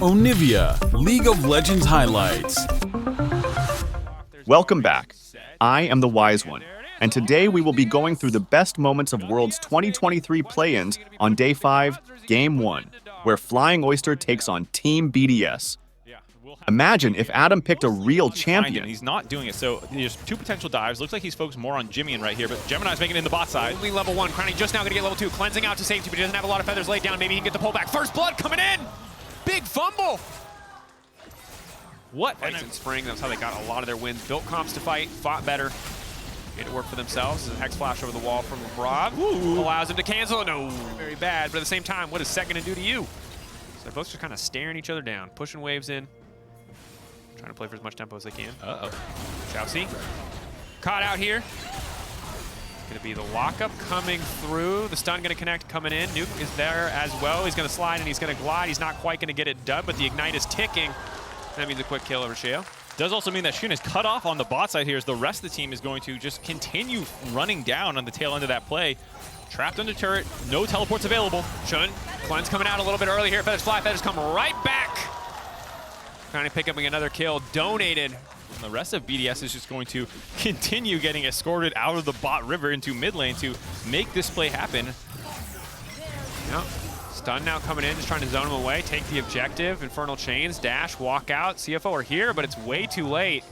Onivia, League of Legends highlights. Welcome back. I am the Wise One, and today we will be going through the best moments of World's 2023 play-ins on Day 5, Game 1, where Flying Oyster takes on Team BDS. Imagine if Adam picked a real champion. He's not doing it, so there's two potential dives. Looks like he's focused more on Jimmy right here, but Gemini's making it in the bot side. Only level 1. Crowny just now going to get level 2. Cleansing out to safety, but he doesn't have a lot of feathers laid down. Maybe he can get the pullback. First blood coming in! Big fumble! What? Fights in spring, that's how they got a lot of their wins. Built comps to fight, fought better. Made it work for themselves. There's a Hex Flash over the wall from Rob. Allows him to cancel. No, very bad. But at the same time, what is Set going to do to you? So they're both just kind of staring each other down, pushing waves in. Trying to play for as much tempo as they can. Uh-oh. Chelsea. Caught out here. Going to be the lockup coming through. The stun going to connect coming in. Nuke is there as well. He's going to slide and he's going to glide. He's not quite going to get it done, but the Ignite is ticking. That means a quick kill over Sheo. Does also mean that Shun is cut off on the bot side here as the rest of the team is going to just continue running down on the tail end of that play. Trapped under turret, no teleports available. Shun, Cleanse coming out a little bit early here. Feathers fly, Feathers come right back. Trying to pick up another kill, donated. And the rest of BDS is just going to continue getting escorted out of the bot river into mid lane to make this play happen. Yep. Stun now coming in, just trying to zone him away, take the objective. Infernal Chains, dash, walk out. CFO are here, but it's way too late.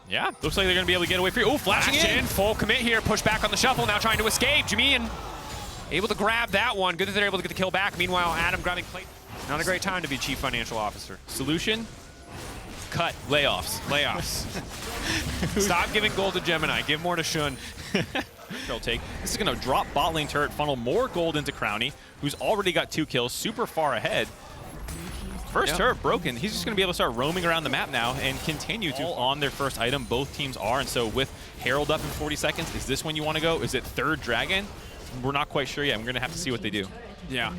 Yeah, looks like they're going to be able to get away free. Oh, flashing in. Full commit here, push back on the shuffle, now trying to escape. Jimmy able to grab that one. Good that they're able to get the kill back. Meanwhile, Adam grabbing plate. Not a great time to be Chief Financial Officer. Solution? Cut. Layoffs. Layoffs. Stop giving gold to Gemini. Give more to Shun. Take. This is going to drop bot lane turret, funnel more gold into Crowny, who's already got 2 kills, super far ahead. First turret broken. He's just going to be able to start roaming around the map now and continue to on their first item. Both teams are, and so with Herald up in 40 seconds, is this when you want to go? Is it third dragon? We're not quite sure yet. I'm going to have to see what they do. Yeah.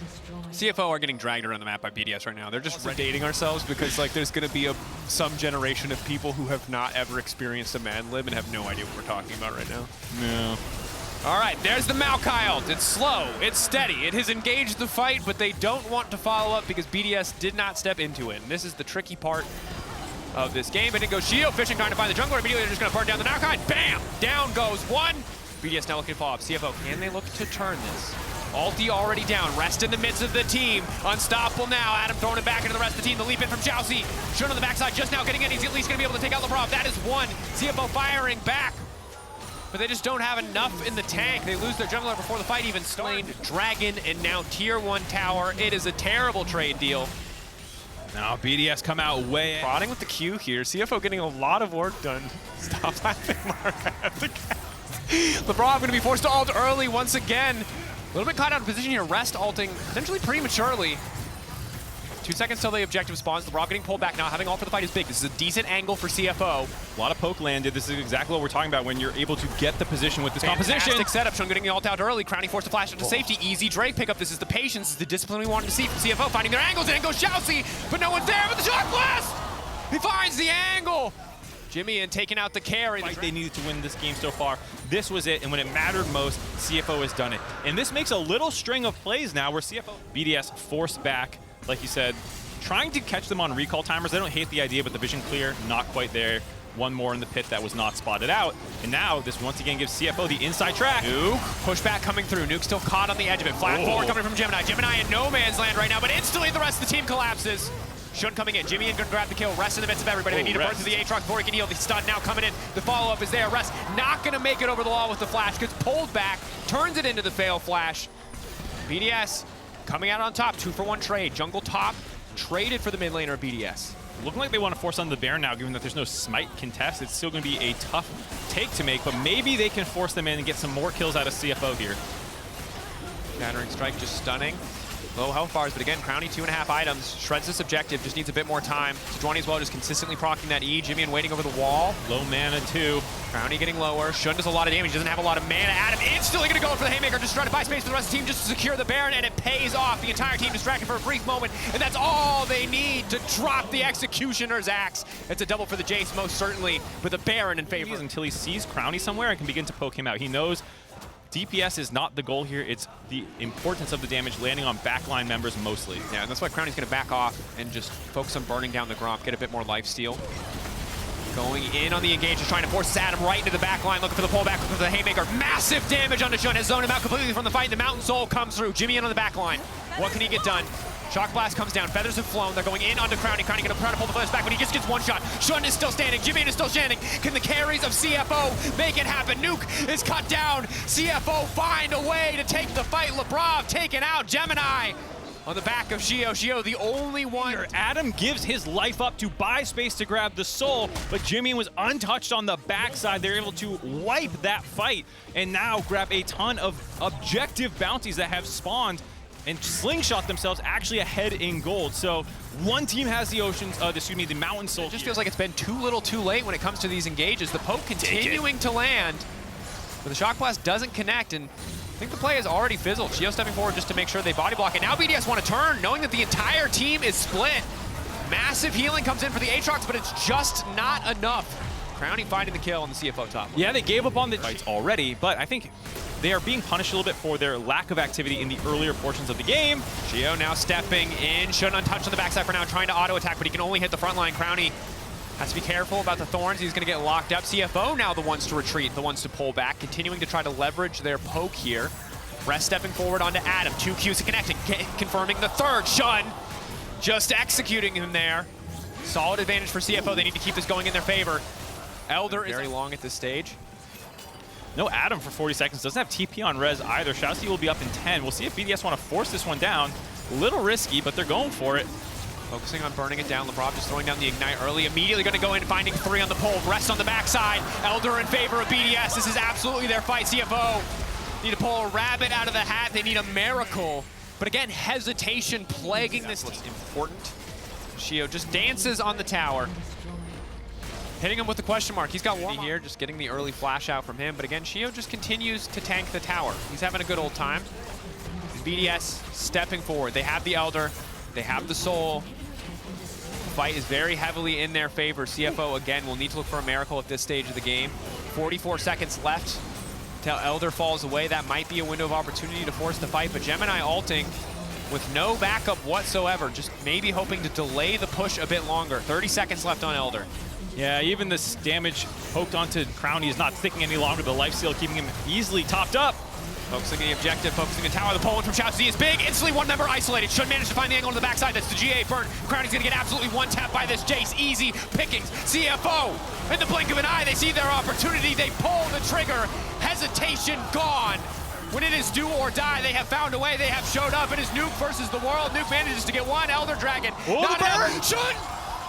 CFO are getting dragged around the map by BDS right now. They're just dating ourselves because like there's going to be some generation of people who have not ever experienced a Mad Lib and have no idea what we're talking about right now. No. All right, there's the Malchild. It's slow, it's steady. It has engaged the fight, but they don't want to follow up because BDS did not step into it. And this is the tricky part of this game. But it goes Sheo fishing, trying to find the jungler. Immediately they're just going to burn down the Malchild. Bam! Down goes one. BDS now looking to follow up. CFO, can they look to turn this? Ulti already down, rest in the midst of the team. Unstoppable now, Adam throwing it back into the rest of the team. The leap in from Chelsea. Shun on the backside just now getting in. He's at least going to be able to take out LeBron. That is one. CFO firing back. But they just don't have enough in the tank. They lose their jungler before the fight even started. Dragon and now tier 1 tower. It is a terrible trade deal. Now BDS come out way Prodding with the Q here. CFO getting a lot of work done. Stop laughing, Mark. I have to guess. LeBron going to be forced to ult early once again. A little bit caught out of position here. Rest ulting potentially prematurely. 2 seconds till the objective spawns. LeBron getting pulled back now. Having ult for the fight is big. This is a decent angle for CFO. A lot of poke landed. This is exactly what we're talking about when you're able to get the position with this composition. Fantastic setup. Shun getting the ult out early. Crowny forced to flash into safety. Easy Drake pickup. This is the patience. This is the discipline we wanted to see from CFO. Finding their angles. In goes Chelsea, but no one's there with the shot blast. He finds the angle. Jimmy and taking out the carry. Like they needed to win this game so far. This was it, and when it mattered most, CFO has done it. And this makes a little string of plays now where CFO, BDS forced back, like you said, trying to catch them on recall timers. They don't hate the idea, but the vision clear, not quite there. One more in the pit that was not spotted out. And now this once again gives CFO the inside track. Nuke, pushback coming through. Nuke still caught on the edge of it. Flat forward coming from Gemini. Gemini in no man's land right now, but instantly the rest of the team collapses. Shun coming in. Jimmy and gonna grab the kill. Rest in the midst of everybody. They need to burn through the Aatrox before he can heal. The stun now coming in. The follow-up is there. Rest not gonna make it over the wall with the flash. Gets pulled back. Turns it into the fail flash. BDS coming out on top. 2-for-1 trade. Jungle top. Traded for the mid laner of BDS. Looking like they want to force on the Baron now, given that there's no smite contest. It's still going to be a tough take to make, but maybe they can force them in and get some more kills out of CFO here. Battering strike just stunning. Low health bars, but again, Crowny 2.5 items. Shreds this objective, just needs a bit more time. Sejuani as well, just consistently proccing that E. Jimmy and waiting over the wall. Low mana too. Crowny getting lower. Shun does a lot of damage, doesn't have a lot of mana. Adam instantly gonna go for the Haymaker, just trying to buy space for the rest of the team just to secure the Baron, and it pays off. The entire team distracted for a brief moment, and that's all they need to drop the Executioner's axe. It's a double for the Jace, most certainly, with the Baron in favor. Until he sees Crowny somewhere and can begin to poke him out. He knows DPS is not the goal here. It's the importance of the damage landing on backline members mostly. Yeah, and that's why Crowny's going to back off and just focus on burning down the Gromp, get a bit more lifesteal. Going in on the engage, just trying to force Adam right into the back line, looking for the pullback, looking for the haymaker. Massive damage onto Shun, has zoned him out completely from the fight. The Mountain Soul comes through. Jimmy in on the back line. What can he get done? Shock Blast comes down, feathers have flown, they're going in onto Crowny. Crowny gonna try to pull the feathers back, but he just gets one shot. Shun is still standing, Jimmy is still standing. Can the carries of CFO make it happen? Nuke is cut down. CFO find a way to take the fight. Lebrov taken out. Gemini on the back of Shio. Shio, the only one. Adam gives his life up to buy space to grab the soul, but Jimmy was untouched on the backside. They're able to wipe that fight and now grab a ton of objective bounties that have spawned and slingshot themselves actually ahead in gold. So one team has the the Mountain Soul. It just feels like it's been too little too late when it comes to these engages. The poke continuing to land, but the Shock Blast doesn't connect, and I think the play has already fizzled. Shio stepping forward just to make sure they body block it. Now BDS want to turn, knowing that the entire team is split. Massive healing comes in for the Aatrox, but it's just not enough. Crowny finding the kill on the CFO top. Yeah, they gave up on the fights already, but I think they are being punished a little bit for their lack of activity in the earlier portions of the game. Shio now stepping in, Shun untouched on the backside for now, trying to auto attack, but he can only hit the front line. Crowny has to be careful about the thorns. He's going to get locked up. CFO now the ones to retreat, the ones to pull back, continuing to try to leverage their poke here. Rest stepping forward onto Adam. 2 Qs connecting, confirming the third. Shun just executing him there. Solid advantage for CFO. They need to keep this going in their favor. Elder is very long at this stage. No Adam for 40 seconds. Doesn't have TP on res either. Shouty will be up in 10. We'll see if BDS want to force this one down. A little risky, but they're going for it. Focusing on burning it down. Lebrov just throwing down the Ignite early. Immediately going to go in, finding 3 on the pole. Rest on the backside. Elder in favor of BDS. This is absolutely their fight. CFO need to pull a rabbit out of the hat. They need a miracle. But again, hesitation plaguing this. What's important. Shio just dances on the tower. Hitting him with the question mark. He's got one here, just getting the early flash out from him. But again, Shio just continues to tank the tower. He's having a good old time. BDS stepping forward. They have the Elder. They have the Soul. The fight is very heavily in their favor. CFO, again, will need to look for a miracle at this stage of the game. 44 seconds left till Elder falls away. That might be a window of opportunity to force the fight. But Gemini ulting with no backup whatsoever. Just maybe hoping to delay the push a bit longer. 30 seconds left on Elder. Yeah, even this damage poked onto Crowny is not sticking any longer. The lifesteal keeping him easily topped up. Focusing the objective, focusing the tower. The pull in from Shouty is big. Instantly one member isolated. Should manage to find the angle on the backside. That's the GA burn. Crowny's gonna get absolutely one tap by this Jace. Easy pickings. CFO, in the blink of an eye, they see their opportunity. They pull the trigger. Hesitation gone. When it is do or die, they have found a way. They have showed up. It is Nuke versus the world. Nuke manages to get one. Elder Dragon. Oh, not the burn! Elder. Should.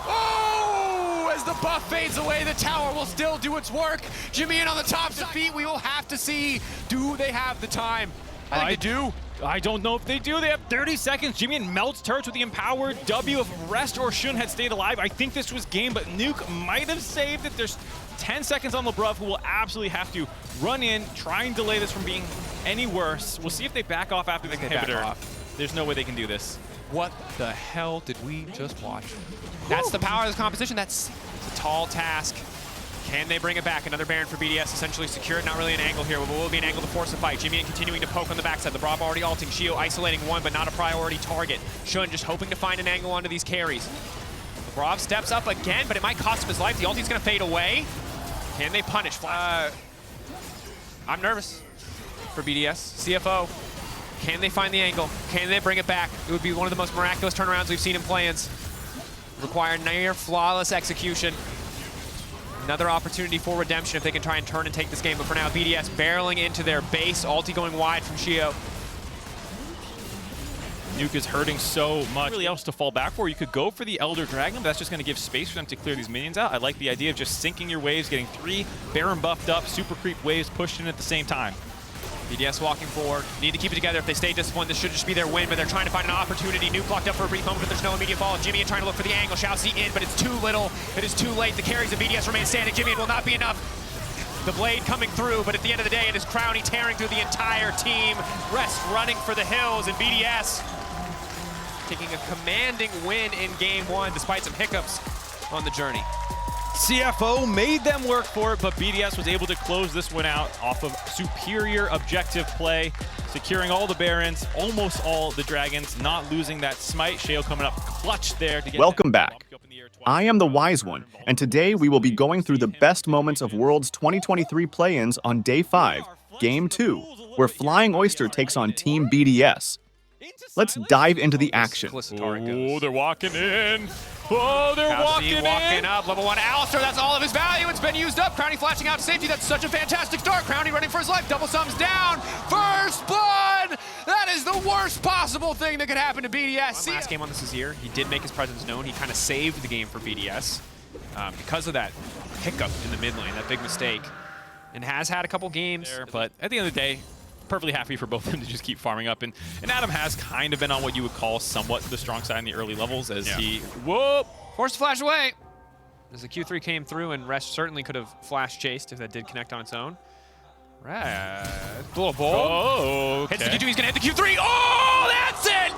Oh! As the buff fades away, the tower will still do its work. Jimmy in on the top defeat. We will have to see, do they have the time? I think they do. I don't know if they do. They have 30 seconds. Jimmy melts turrets with the empowered W. If Rest or Shun had stayed alive, I think this was game, but Nuke might have saved it. There's 10 seconds on Lebrov, who will absolutely have to run in, try and delay this from being any worse. We'll see if they back off after the inhibitor. There's no way they can do this. What the hell did we just watch? That's the power of this composition. That's a tall task. Can they bring it back? Another Baron for BDS, essentially secured. Not really an angle here, but will be an angle to force a fight. Jimmy continuing to poke on the backside. Lebrov already ulting. Shio isolating one, but not a priority target. Shun just hoping to find an angle onto these carries. Lebrov steps up again, but it might cost him his life. The ulti's gonna fade away. Can they punish? I'm nervous for BDS. CFO, can they find the angle? Can they bring it back? It would be one of the most miraculous turnarounds we've seen in play-ins. Require near flawless execution. Another opportunity for redemption if they can try and turn and take this game. But for now, BDS barreling into their base. Ulti going wide from Shio. Nuke is hurting so much. Really else to fall back for. You could go for the Elder Dragon, but that's just going to give space for them to clear these minions out. I like the idea of just sinking your waves, getting 3 Baron buffed up, super creep waves pushed in at the same time. BDS walking forward. Need to keep it together. If they stay disciplined, this should just be their win, but they're trying to find an opportunity. Nuke blocked up for a brief moment, but there's no immediate fall. Jimmy trying to look for the angle. Shouty in, but it's too little. It is too late. The carries of BDS remain standing. Jimmy will not be enough. The blade coming through, but at the end of the day, it is Crowny tearing through the entire team. Rest running for the hills, and BDS taking a commanding win in game 1, despite some hiccups on the journey. CFO made them work for it, but BDS was able to close this one out off of superior objective play, securing all the Barons, almost all the Dragons, not losing that smite. Shale coming up clutch there to get Welcome back. I am the Wise One, and today we will be going through the best moments of Worlds 2023 play-ins on Day 5, Game 2, where Flying Oyster takes on Team BDS. Let's dive into the action. Oh, they're walking in. Oh, they're walking up. Level 1 Oyster, that's all of his value. It's been used up. Crowny flashing out to safety. That's such a fantastic start. Crowny running for his life. Double sums down. First blood! That is the worst possible thing that could happen to BDS. Last game on this year, he did make his presence known. He kind of saved the game for BDS because of that hiccup in the mid lane, that big mistake. And has had a couple games there, but at the end of the day, perfectly happy for both of them to just keep farming up. And Adam has kind of been on what you would call somewhat the strong side in the early levels as he, whoop, forced to flash away. As the Q3 came through, and Resh certainly could have flash chased if that did connect on its own. Red, blow a bowl. Oh, okay. Hits the Q2, he's gonna hit the Q3. Oh, that's it!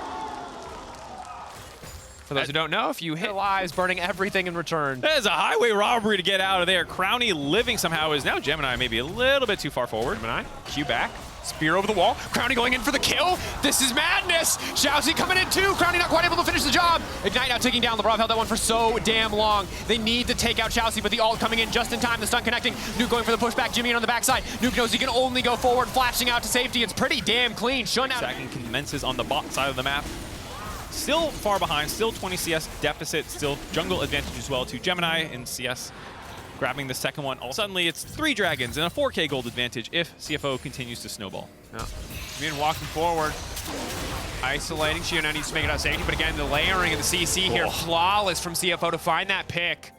For those who don't know, if you hit lives, burning everything in return. That is a highway robbery to get out of there. Crowny living somehow is now Gemini maybe a little bit too far forward. Gemini, Q back. Spear over the wall. Crowny going in for the kill. This is madness. Shousy coming in too. Crowny not quite able to finish the job. Ignite now taking down. LeBron held that one for so damn long. They need to take out Shousy, but the ult coming in just in time. The stun connecting. Nuke going for the pushback. Jimmy on the backside. Nuke knows he can only go forward, flashing out to safety. It's pretty damn clean. Shun out. Second commences on the bot side of the map. Still far behind. Still 20 CS deficit. Still jungle advantage as well to Gemini and CS. Grabbing the second one. Suddenly it's 3 Dragons and a 4K gold advantage if CFO continues to snowball. Yeah. Jimmy walking forward. Isolating. Shio now needs to make it out safety, but again, the layering of the CC here, flawless from CFO to find that pick.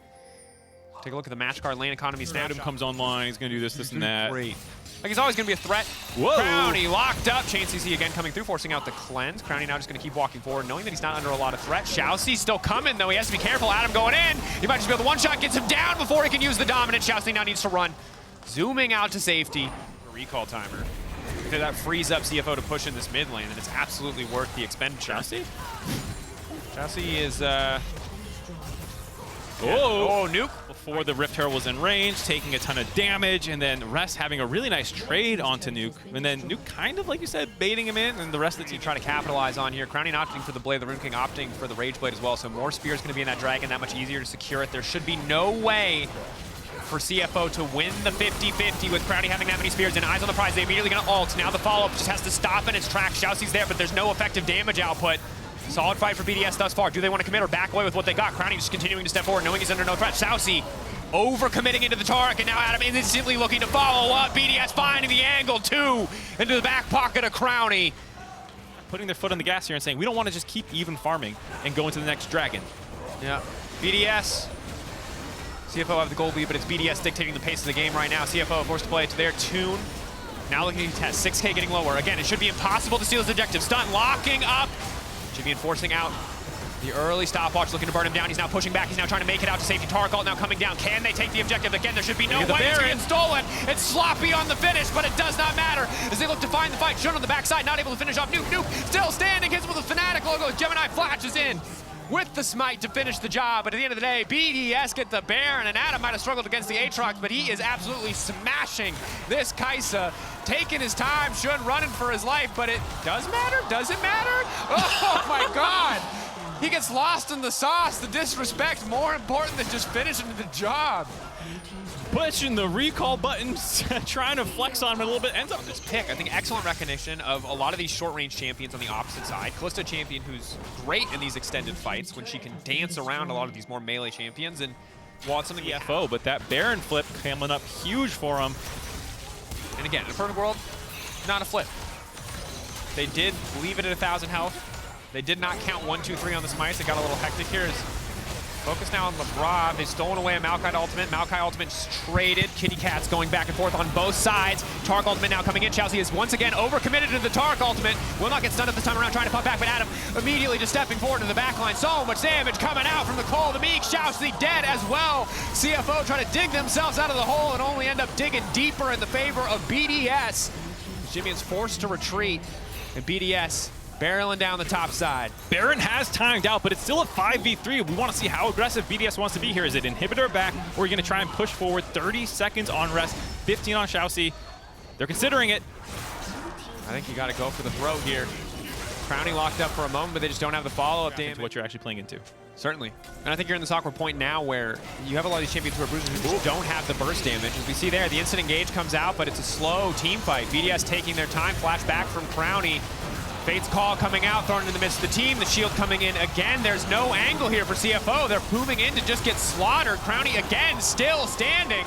Take a look at the match card lane economy snap. Adam comes online, he's gonna do this and that. Great. Like he's always gonna be a threat. Whoa. Crowny locked up. Chain CC again coming through, forcing out the cleanse. Crowny now just gonna keep walking forward, knowing that he's not under a lot of threat. Shousy still coming, though. He has to be careful. Adam going in. He might just be able to one-shot, gets him down before he can use the dominant. Shousy now needs to run. Zooming out to safety. A recall timer. That frees up CFO to push in this mid lane, and it's absolutely worth the expenditure. Shousy is, Oh, nuke. Before the Rift Herald was in range, taking a ton of damage, and then Rest having a really nice trade onto Nuke. And then Nuke kind of, like you said, baiting him in, and the rest of the team trying to capitalize on here. Crowny opting for the Blade, the Rune King opting for the Rage Blade as well, so more Spears going to be in that Dragon, that much easier to secure it. There should be no way for CFO to win the 50-50 with Crowny having that many Spears and eyes on the prize. They immediately going to ult. Now the follow-up just has to stop in its tracks. Shousy's there, but there's no effective damage output. Solid fight for BDS thus far. Do they want to commit or back away with what they got? Crowny just continuing to step forward, knowing he's under no threat. Shousy over-committing into the Taric, and now Adam instantly looking to follow up. BDS finding the angle, too, into the back pocket of Crowny. Putting their foot on the gas here and saying, we don't want to just keep even farming and go into the next Dragon. Yeah. BDS. CFO have the gold lead, but it's BDS dictating the pace of the game right now. CFO forced to play it to their tune. Now looking to test. 6K getting lower. Again, it should be impossible to steal his objective. Stun locking up. Jimmy enforcing out the early stopwatch, looking to burn him down. He's now pushing back. He's now trying to make it out to safety. Taric ult now coming down. Can they take the objective? Again, there should be no way it's getting stolen. It's sloppy on the finish, but it does not matter as they look to find the fight. Shun on the backside, not able to finish off. Nuke, Nuke still standing. Hits with a Fnatic logo. Gemini flashes in with the smite to finish the job. But at the end of the day, BDS get the Baron, and Adam might have struggled against the Aatrox, but he is absolutely smashing this Kai'Sa. Taking his time, Shun running for his life, but it does matter? Does it matter? Oh my God! He gets lost in the sauce. The disrespect more important than just finishing the job. Pushing the recall buttons, trying to flex on him a little bit, ends up This pick, I think excellent recognition of a lot of these short-range champions on the opposite side. Kalista champion who's great in these extended fights when she can dance around a lot of these more melee champions, and wants something CFO, but that Baron flip coming up huge for him. And again, in a perfect world, not a flip. They did leave it at 1,000 health. They did not count 1, 2, 3 on the smites. It got a little hectic here. Focus now on LeBron. They've stolen away a Maokai ultimate. Maokai ultimate traded. Kitty Cats going back and forth on both sides. Taric ultimate now coming in. Shousy is once again overcommitted to the Taric ultimate. Will not get stunned at this time around, trying to pop back, but Adam immediately just stepping forward to the backline. So much damage coming out from the Call of the Meek. Shousy dead as well. CFO trying to dig themselves out of the hole and only end up digging deeper in the favor of BDS. Jimmy is forced to retreat, and BDS barreling down the top side. Baron has timed out, but it's still a 5v3. We want to see how aggressive BDS wants to be here. Is it inhibitor back, or are you going to try and push forward? 30 seconds on rest, 15 on Shousey. They're considering it. I think you got to go for the throw here. Crowny locked up for a moment, but they just don't have the follow-up damage. What you're actually playing into. Certainly. And I think you're in this awkward point now where you have a lot of these champions who are bruisers who just don't have the burst damage. As we see there, the instant engage comes out, but it's a slow team fight. BDS taking their time, flash back from Crowny. Fate's call coming out, thrown in the midst of the team. The shield coming in again. There's no angle here for CFO. They're booming in to just get slaughtered. Crowny again, still standing.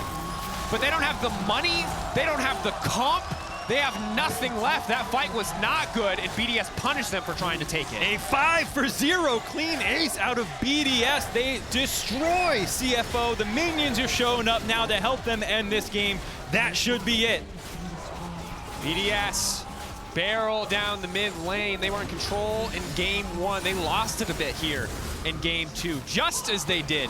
But they don't have the money. They don't have the comp. They have nothing left. That fight was not good, and BDS punished them for trying to take it. A 5-for-0 clean ace out of BDS. They destroy CFO. The minions are showing up now to help them end this game. That should be it. BDS barrel down the mid lane. They were in control in game 1. They lost it a bit here in game 2, just as they did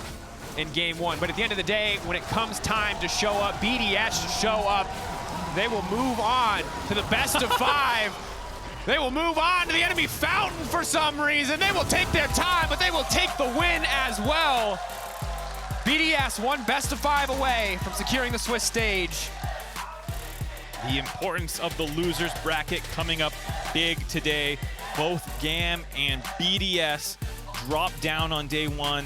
in game 1. But at the end of the day, when it comes time to show up, BDS show up. They will move on to the best of 5. They will move on to the enemy fountain for some reason. They will take their time, but they will take the win as well. BDS one best of 5 away from securing the Swiss stage. The importance of the losers bracket coming up big today. Both GAM and BDS drop down on day 1.